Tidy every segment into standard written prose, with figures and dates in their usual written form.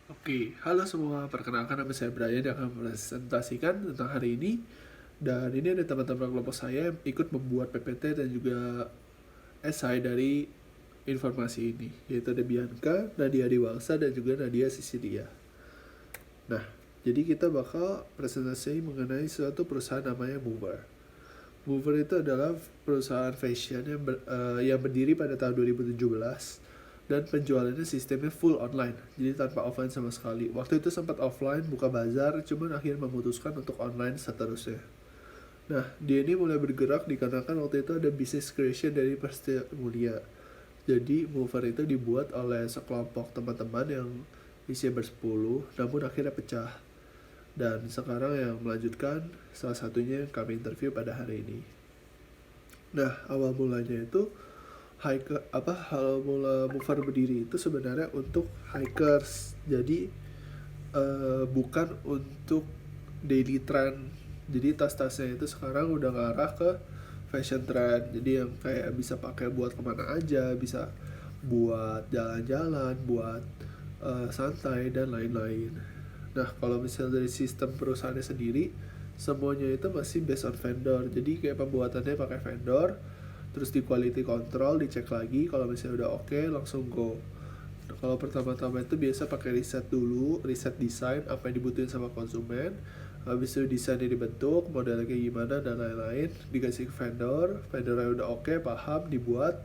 Oke, halo semua. Perkenalkan nama saya Brian yang akan presentasikan tentang hari ini. Dan ini ada teman-teman kelompok saya yang ikut membuat PPT dan juga esai dari informasi ini, yaitu ada Bianca, Nadia Dewangsa, dan juga Nadia Sisilia. Nah, jadi kita bakal presentasi mengenai suatu perusahaan namanya Mover. Mover itu adalah perusahaan fashion yang berdiri pada tahun 2017 dan penjualannya sistemnya full online, jadi tanpa offline sama sekali. Waktu itu sempat offline buka bazar, cuman akhirnya memutuskan untuk online seterusnya. Nah, dia ini mulai bergerak dikarenakan waktu itu ada business creation dari Prestia Mulia. Jadi Mover itu dibuat oleh sekelompok teman-teman yang isinya bersepuluh, namun akhirnya pecah. Dan sekarang yang melanjutkan salah satunya yang kami interview pada hari ini. Nah, awal mulanya itu hal mula Mover berdiri itu sebenarnya untuk hikers. Jadi bukan untuk daily trend. Jadi tas-tasnya itu sekarang udah ngarah ke fashion trend. Jadi yang kayak bisa pakai buat kemana aja, bisa buat jalan-jalan, buat santai dan lain-lain. Nah, kalau misalnya dari sistem perusahaannya sendiri, semuanya itu masih based on vendor. Jadi kayak pembuatannya pakai vendor, terus di quality control dicek lagi, kalau misalnya udah oke, langsung go. Nah, kalau pertama-tama itu biasa pakai riset dulu, riset desain apa yang dibutuhin sama konsumen. Habis itu desainnya dibentuk, modelnya kayak gimana dan lain-lain, dikasih ke vendor, vendornya udah oke, paham, dibuat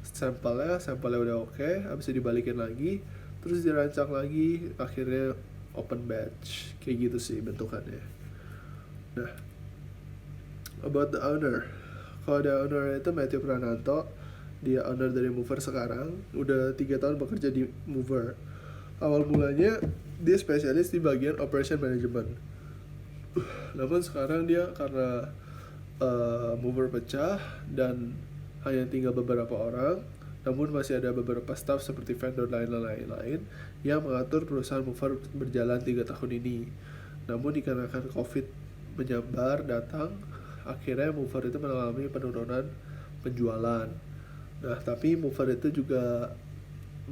sampelnya udah oke, habis itu dibalikin lagi, terus dirancang lagi, akhirnya open batch, kayak gitu sih bentukannya. Nah, about the owner. Kalau the owner itu Matthew Prananto, dia owner dari Mover sekarang, udah 3 tahun bekerja di Mover. Awal mulanya dia spesialis di bagian operation management. Namun sekarang dia karena Mover pecah dan hanya tinggal beberapa orang, namun masih ada beberapa staff seperti vendor lain-lain yang mengatur perusahaan Mover berjalan 3 tahun ini. Namun dikarenakan COVID menyebar datang, akhirnya Mover itu mengalami penurunan penjualan. Nah, tapi Mover itu juga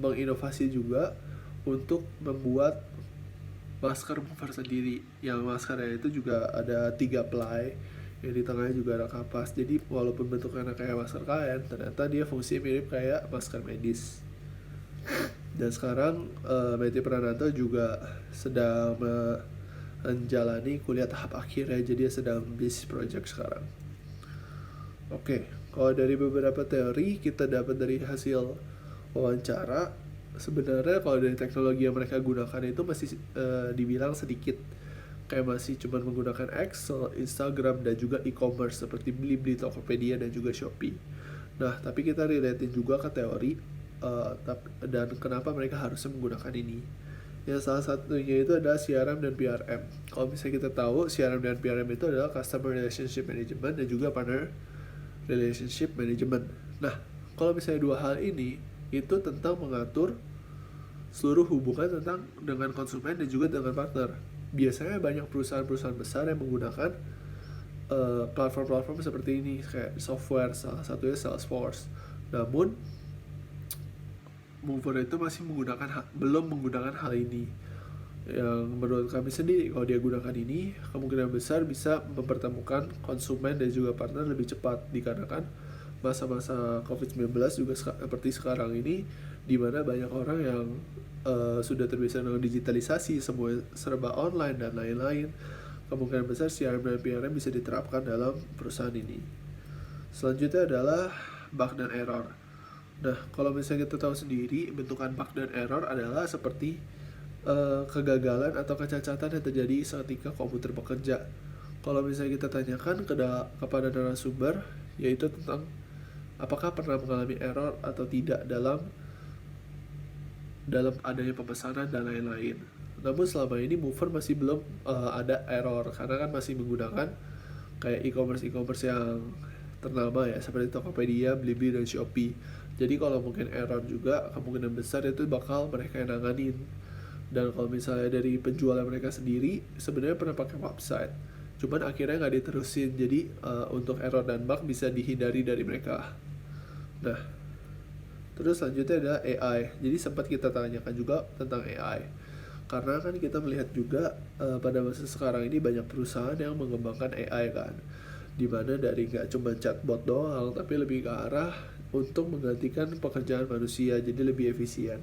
menginovasi juga untuk membuat masker Mover sendiri. Yang maskernya itu juga ada 3 ply, yang di tengahnya juga ada kapas. Jadi walaupun bentuknya kayak masker kain, ternyata dia fungsinya mirip kayak masker medis. Dan sekarang Matthew Prananto juga sedang menjalani kuliah tahap akhir ya, jadi dia sedang busy project sekarang. Oke, kalau dari beberapa teori kita dapat dari hasil wawancara, sebenarnya kalau dari teknologi yang mereka gunakan itu masih dibilang sedikit, kayak masih cuma menggunakan Excel, Instagram, dan juga e-commerce seperti Blibli, Tokopedia, dan juga Shopee. Nah, tapi kita relatein juga ke teori dan kenapa mereka harusnya menggunakan ini. Yang salah satunya itu adalah CRM dan PRM. Kalau misalnya kita tahu, CRM dan PRM itu adalah Customer Relationship Management dan juga Partner Relationship Management. Nah, kalau misalnya dua hal ini, itu tentang mengatur seluruh hubungan dengan konsumen dan juga dengan partner. Biasanya banyak perusahaan-perusahaan besar yang menggunakan platform-platform seperti ini, kayak software, salah satunya Salesforce. Namun Mover itu masih belum menggunakan hal ini. Yang menurut kami sendiri, kalau dia gunakan ini, kemungkinan besar bisa mempertemukan konsumen dan juga partner lebih cepat, dikarenakan masa-masa COVID-19 juga seperti sekarang ini, di mana banyak orang yang sudah terbiasa dengan digitalisasi, semua serba online dan lain-lain. Kemungkinan besar CRM dan PRM bisa diterapkan dalam perusahaan ini. Selanjutnya adalah bug dan error. Nah, kalau misalnya kita tahu sendiri, bentukan bug dan error adalah seperti kegagalan atau kecacatan yang terjadi ketika komputer bekerja. Kalau misalnya kita tanyakan kepada narasumber, yaitu tentang apakah pernah mengalami error atau tidak dalam adanya pemesanan dan lain-lain. Namun selama ini Mover masih belum ada error, karena kan masih menggunakan kayak e-commerce yang ternama ya, seperti Tokopedia, Blibli, dan Shopee. Jadi kalau mungkin error juga, kemungkinan besar itu bakal mereka yang nanganin. Dan kalau misalnya dari penjualan mereka sendiri, sebenarnya pernah pakai website, cuman akhirnya nggak diterusin. Jadi untuk error dan bug bisa dihindari dari mereka. Nah, terus selanjutnya adalah AI. Jadi sempat kita tanyakan juga tentang AI. Karena kan kita melihat juga pada masa sekarang ini banyak perusahaan yang mengembangkan AI kan, dimana dari nggak cuma chatbot doang tapi lebih ke arah untuk menggantikan pekerjaan manusia jadi lebih efisien.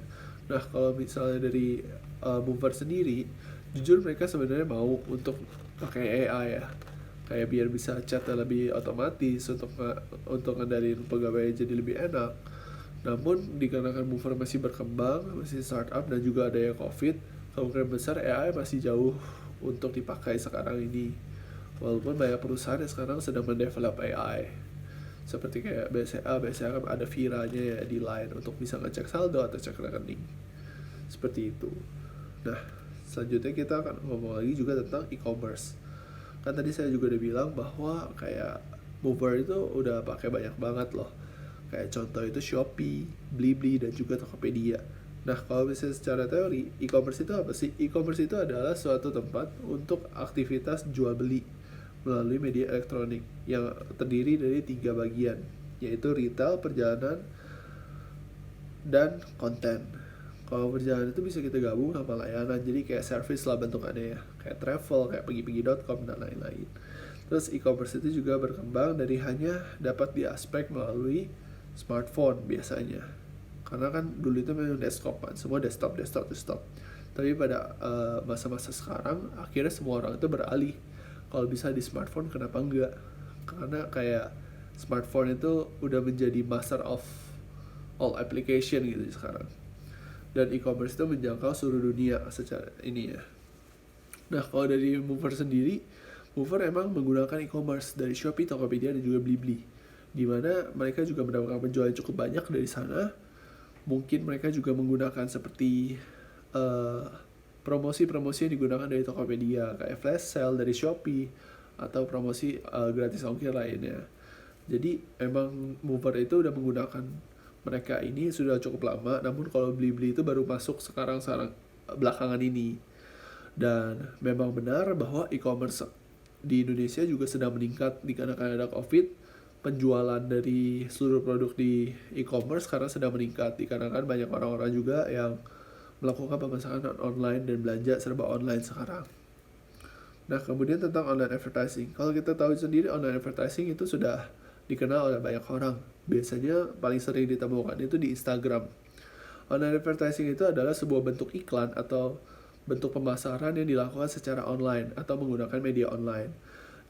Nah kalau misalnya dari Mover sendiri, jujur mereka sebenarnya mau untuk pakai AI ya, kayak biar bisa chat lebih otomatis untuk ngendaliin pegawai jadi lebih enak. Namun dikarenakan Mover masih berkembang, masih startup dan juga ada yang COVID, kemungkinan besar AI masih jauh untuk dipakai sekarang ini. Walaupun banyak perusahaan yang sekarang sedang mendevelop AI. Seperti kayak BCA kan ada Vira-nya ya di Line untuk bisa ngecek saldo atau cek rekening. Seperti itu. Nah, selanjutnya kita akan ngomong lagi juga tentang e-commerce. Kan tadi saya juga udah bilang bahwa kayak Mover itu udah pakai banyak banget loh. Kayak contoh itu Shopee, Blibli, dan juga Tokopedia. Nah, kalau misalnya secara teori, e-commerce itu apa sih? E-commerce itu adalah suatu tempat untuk aktivitas jual beli melalui media elektronik yang terdiri dari 3 bagian, yaitu retail, perjalanan, dan konten. Kalau perjalanan itu bisa kita gabung sama layanan, jadi kayak service lah bentukannya ya, kayak travel, kayak pergi-pergi.com dan lain-lain. Terus e-commerce itu juga berkembang dari hanya dapat diaspek melalui smartphone biasanya, karena kan dulu itu memang desktop kan, semua desktop. Tapi pada masa-masa sekarang akhirnya semua orang itu beralih, kalau bisa di smartphone kenapa enggak, karena kayak smartphone itu udah menjadi master of all application gitu sekarang, dan e-commerce itu menjangkau seluruh dunia secara ini ya. Nah kalau dari Mover sendiri, Mover emang menggunakan e-commerce dari Shopee, Tokopedia, dan juga Blibli, di mana mereka juga mendapatkan penjualan cukup banyak dari sana. Mungkin mereka juga menggunakan seperti promosi-promosi yang digunakan dari Tokopedia, kayak flash sale dari Shopee, atau promosi gratis ongkir lainnya. Jadi emang Mover itu udah menggunakan mereka ini sudah cukup lama, namun kalau Blibli itu baru masuk sekarang belakangan ini. Dan memang benar bahwa e-commerce di Indonesia juga sedang meningkat dikarenakan ada COVID. Penjualan dari seluruh produk di e-commerce karena sedang meningkat dikarenakan banyak orang-orang juga yang melakukan pemesanan online dan belanja serba online sekarang. Nah, kemudian tentang online advertising. Kalau kita tahu sendiri, online advertising itu sudah dikenal oleh banyak orang. Biasanya paling sering ditemukan itu di Instagram. Online advertising itu adalah sebuah bentuk iklan atau bentuk pemasaran yang dilakukan secara online atau menggunakan media online.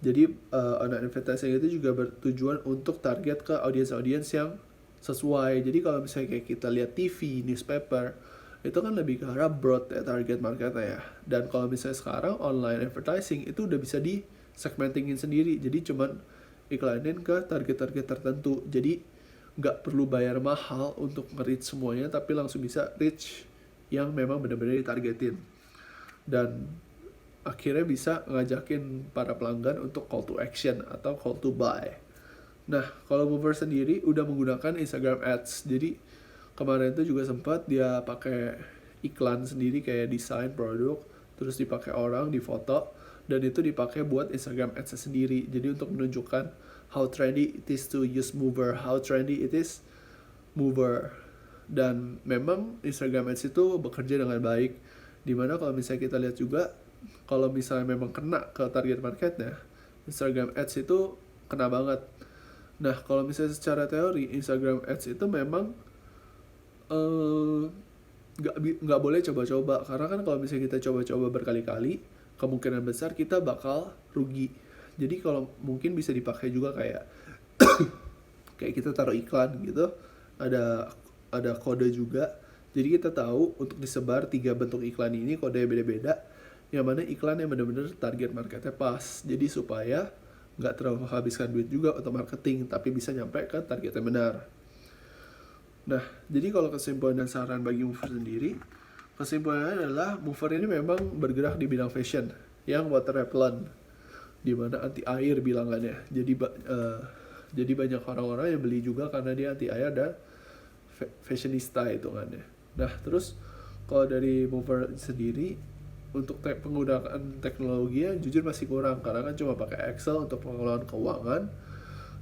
Jadi online advertising itu juga bertujuan untuk target ke audiens-audiens yang sesuai. Jadi kalau misalnya kayak kita lihat TV, newspaper, itu kan lebih ke arah broad ya target marketnya ya. Dan kalau misalnya sekarang online advertising itu udah bisa di segmentingin sendiri. Jadi cuman iklanin ke target-target tertentu. Jadi nggak perlu bayar mahal untuk nge-reach semuanya, tapi langsung bisa reach yang memang benar-benar ditargetin. Dan akhirnya bisa ngajakin para pelanggan untuk call to action atau call to buy. Nah, kalau Mover sendiri udah menggunakan Instagram Ads. Jadi kemarin itu juga sempat dia pakai iklan sendiri kayak desain produk, terus dipakai orang di foto, dan itu dipakai buat Instagram Ads sendiri. Jadi untuk menunjukkan how trendy it is to use Mover, how trendy it is Mover. Dan memang Instagram Ads itu bekerja dengan baik, dimana kalau misalnya kita lihat juga, kalau misalnya memang kena ke target marketnya, Instagram Ads itu kena banget. Nah, kalau misalnya secara teori, Instagram Ads itu memang nggak boleh coba-coba, karena kan kalau misalnya kita coba-coba berkali-kali, kemungkinan besar kita bakal rugi. Jadi kalau mungkin bisa dipakai juga kayak kayak kita taruh iklan gitu, ada kode juga. Jadi kita tahu untuk disebar 3 bentuk iklan ini kodenya beda-beda, yang mana iklan yang benar-benar target marketnya pas. Jadi supaya nggak terlalu habiskan duit juga untuk marketing, tapi bisa nyampe ke target yang benar. Nah, jadi kalau kesimpulan dan saran bagi Mover sendiri, kesimpulannya adalah Mover ini memang bergerak di bidang fashion yang water repellent, di mana anti air bilangannya. Jadi banyak orang-orang yang beli juga karena dia anti air dan fashionista hitungannya. Nah, terus kalau dari Mover sendiri, untuk penggunaan teknologinya jujur masih kurang, karena kan cuma pakai Excel untuk pengelolaan keuangan,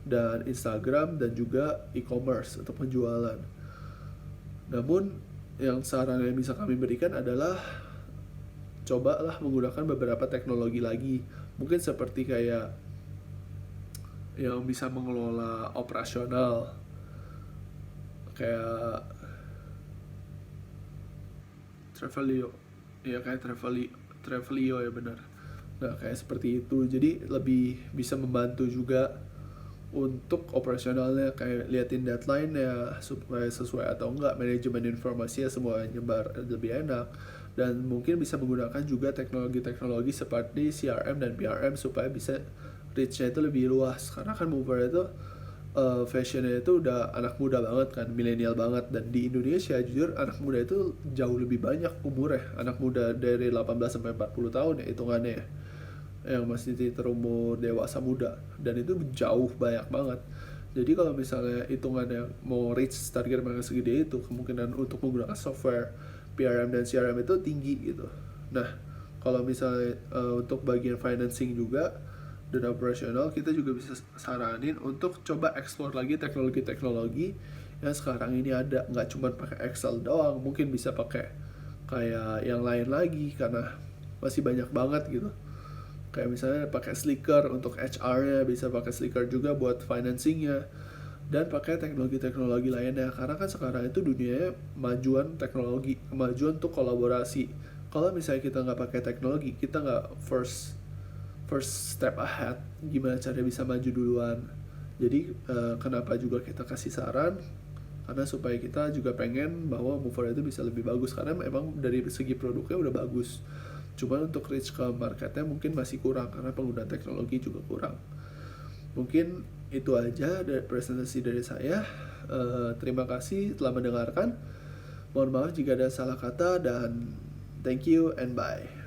dan Instagram, dan juga e-commerce untuk penjualan. Namun yang saran yang bisa kami berikan adalah cobalah menggunakan beberapa teknologi lagi, mungkin seperti kayak yang bisa mengelola operasional kayak Travelio, ya kayak Travelio ya benar. Nah kayak seperti itu, jadi lebih bisa membantu juga untuk operasionalnya, kayak liatin deadline ya supaya sesuai atau enggak, manajemen informasinya semua nyebar lebih enak. Dan mungkin bisa menggunakan juga teknologi-teknologi seperti CRM dan PRM supaya bisa reach-nya itu lebih luas, karena kan Mover itu fashionnya itu udah anak muda banget kan, milenial banget. Dan di Indonesia jujur anak muda itu jauh lebih banyak umurnya, anak muda dari 18 sampai 40 tahun ya hitungannya ya, yang masih terumur dewasa muda, dan itu jauh banyak banget. Jadi kalau misalnya hitungannya mau reach target mereka segede itu, kemungkinan untuk menggunakan software PRM dan CRM itu tinggi gitu. Nah, kalau misalnya untuk bagian financing juga dan operasional, kita juga bisa saranin untuk coba explore lagi teknologi-teknologi yang sekarang ini ada. Nggak cuma pakai Excel doang, mungkin bisa pakai kayak yang lain lagi, karena masih banyak banget gitu. Kayak misalnya pakai Slicker untuk HR-nya, bisa pakai Slicker juga buat financing-nya, dan pakai teknologi-teknologi lainnya. Karena kan sekarang itu dunianya kemajuan teknologi, kemajuan untuk kolaborasi. Kalau misalnya kita nggak pakai teknologi, kita nggak first step ahead, gimana caranya bisa maju duluan. Jadi kenapa juga kita kasih saran, karena supaya kita juga pengen bahwa Mover itu bisa lebih bagus, karena memang dari segi produknya udah bagus, cuman untuk reach ke marketnya mungkin masih kurang karena penggunaan teknologi juga kurang. Mungkin itu aja dari presentasi dari saya. Terima kasih telah mendengarkan, mohon maaf jika ada salah kata, dan thank you and bye.